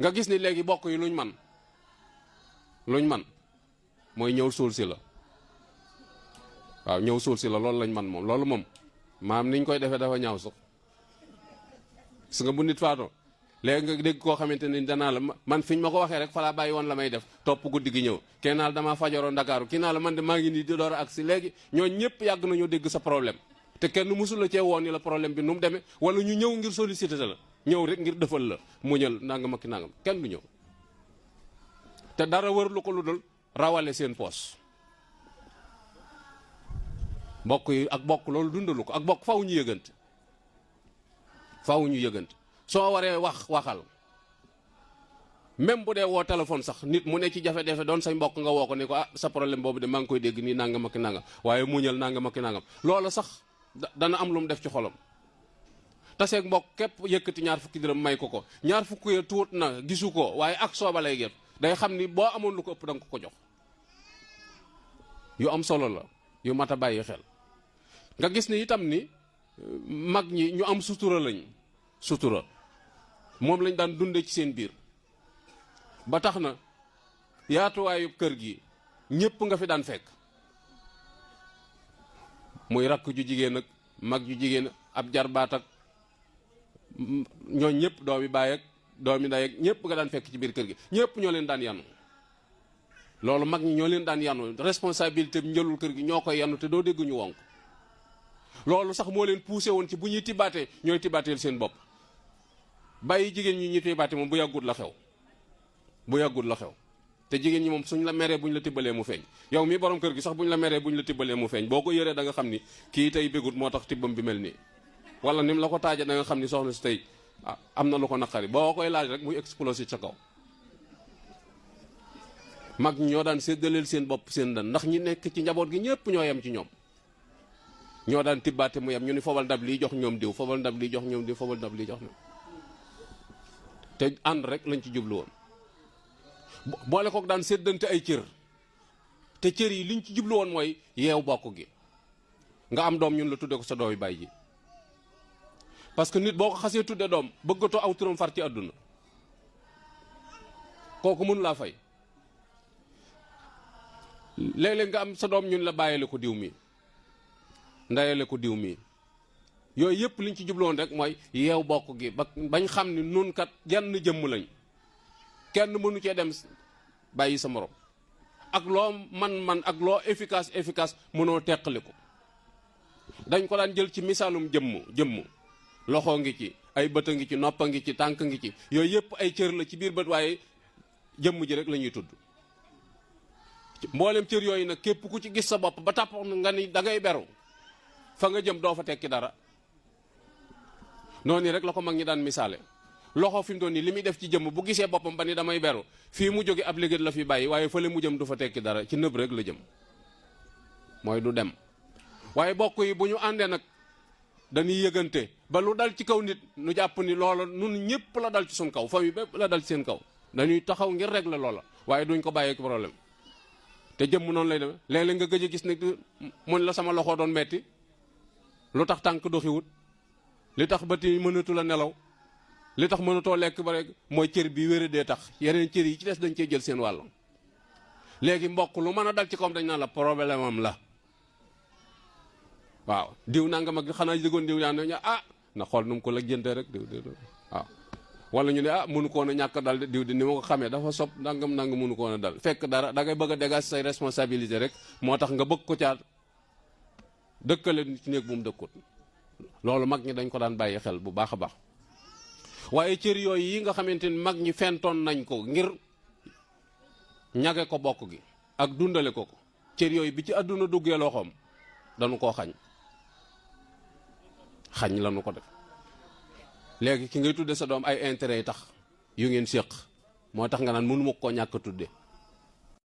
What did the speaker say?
nga gis ni léegi bokk yi luñ man mooy ñëw suul si la. waaw ñëw suul si la loolu lañ man moom loolu moom maam niñ koy defee dafa ñaaw sax su nga bu nit faatoo léegi nga dégg koo xamante ni danaa la man fiñ ma ko waxee rek fa laa bàyyi woon la may def topp guddi gi ñëw kenn naa la damaa fajaroo Ndakaaru kii naa la man de maa ngi nii di door a agsi léegi ñoo ñëpp yàgg nañoo dégg sa problème te kenn mësul la cee woon ni la problème bi nu mu demee wala ñu ñëw ngir solliciter la ñëw rek ngir defal la muñal nangam ak nangam kenn du ñëw te dara wër lu ko lu dul rawale seen poos mbokk yi ak bokk loolu dundalu ko ak bokk faw ñu yëgante soo waree waxal même bu dee woo téléphone sax nit mu ne ci jafe-jafe doon say mbokk nga woo ko ne ko sa problème boobu de maa ngi koy dégg nii nangam ak nangam waaye muñal nangam ak nangam loolu sax dana am lu mu def ci xolam taseeg mbokk képp yëkkati ñaar fukki dërëm may ko ñaar fukki ya tuut na gisu ko waaye ak sooba lay gét day xam ni boo amoon lu ko ëpp danga ko jox yu am solo la yu mat a bàyyi xel nga gis ni itam ni mag ñi ñu am sutura moom lañ daan dunde ci seen biir ba tax na yaatuwaayu kër gi ñépp nga fi daan fekk muy rakk ju jigéen ak mag ju jigéen ab jarbaat ak ñoo ñëpp doomi baay ak doomi ndey ak ñëpp nga daan fekk ci biir kër gi ñëpp ñoo leen daan yanu loolu mag ñi ñoo leen daan yanu responsabilité bi njëlul kër gi ñoo koy yanu te doo dégg ñu wonk loolu sax moo leen poussé woon ci bu ñuy tibaatee ñooy tibaateel seen bopp bàyyi jigéen ñi ñuy tibaate moom bu yàggut la xew te jigéen ñi moom suñ la meree buñ la tibbalee mu feeñ yow mi borom kër gi sax buñ la meree buñ la tibbalee mu feeñ boo ko yëree da nga xam ni kii tey bégut moo tax tibbam bi mel nii wala ni mu la ko taaje da nga xam ni soxna si tey am na lu ko naqari boo koy laaj rek muy explosé sa kaw mag ñoo daan séddaleel seen bopp seen dan ndax ñi nekk ci njaboot gi ñëpp ñoo yem ci ñoom ñoo daan tibbaate mu yem ñu ni fobal ndab lii jox ñoom diw fobal ndab lii jox ñoom diw fobal ndab lii jox ñoom te ànd rek lañ ci jublu woon boole kook daan séddante ay cër te cër yi liñ ci jublu woon mooy yeew bokk gi nga am doom ñun la tudde ko sa doomi baay ji parce que nit boo ko xasee tudde doom bëggatoo aw turam far ci àdduna kooku mënu laa fay léeg-léeg nga am sa doom ñun la bàyyile ko diw mi ndayale ko diw mi yooyu yëpp liñ ci jubloon rek mooy yeew bokk gi bañ xam ni nun kat jenn jëmm lañ kenn mënu cee dem bàyyi sa morom ak loo man ak loo efficace mënoo teqali ko dañ ko daan jël ci misaalum jëmm loxo ngi ci ay bët a ngi ci noppa ngi ci tànk ngi ci yooyu yëpp ay cër la ci biir bët waaye jëmm ji rek la ñuy tudd mboolem cër yooyu nag képp ku ci gis sa bopp ba tàpp nga ni da ngay beru fa nga jëm doo fa tekki dara noonu rek la ko mag ñi daan misaale loxo fi mu doon nii li muy def ci jëmm bu gisee boppam ba ni damay beru fii mu jóge ab liggéey la fi bàyyi waaye fële mu jëm du fa tekki dara ci nëb rek la jëm mooy du dem waaye bokk yi bu ñu àndee nag dañuy yëgante ba lu dal ci kaw nit nu jàpp ni loola nun ñëpp la dal ci suñ kaw famille bépp la dal ci seen kaw dañuy taxaw ngir régler loola waaye duñ ko bàyyee problème te jëmm noonu lay demee léeg-léeg nga gëj a gis nag mun la sama loxo doon metti lu tax tànk doxiwut li tax bati mënatu la nelaw li tax mënatoo lekk ba rek mooy cër bi wéradee tax yeneen cër yi ci des dañ cey jël seen wàll léegi mbokk lu mën a dal ci kawam dañ naan la problème am la waaw diw nangam ak xanaa déggoon diw yaa ne na xool nu mu ko la jënte rek diw waaw wala ñu ne mënu ko woon a ñàkk dal diw di ni ma ko xamee dafa sob nangam mënu ko woon a dal fekk dara da ngay bëgg a dégager say responsabilité rek moo tax nga bëgg ko caat dëkkale ci néeg bu mu dëkkut loolu mag ñi dañ ko daan bàyyi xel bu baax a baax waaye cër yooyu yi nga xamante ni mag ñi fentoon nañ ko ngir ñage ko bokk gi ak dundale ko cër yooyu bi ci àdduna duggee loxoom dañu koo xañ lañu ko def léegi ki ngay tudde sa doom ay intérêt yi tax yu ngeen séq moo tax nga naan mënu ma koo ñàkk tudde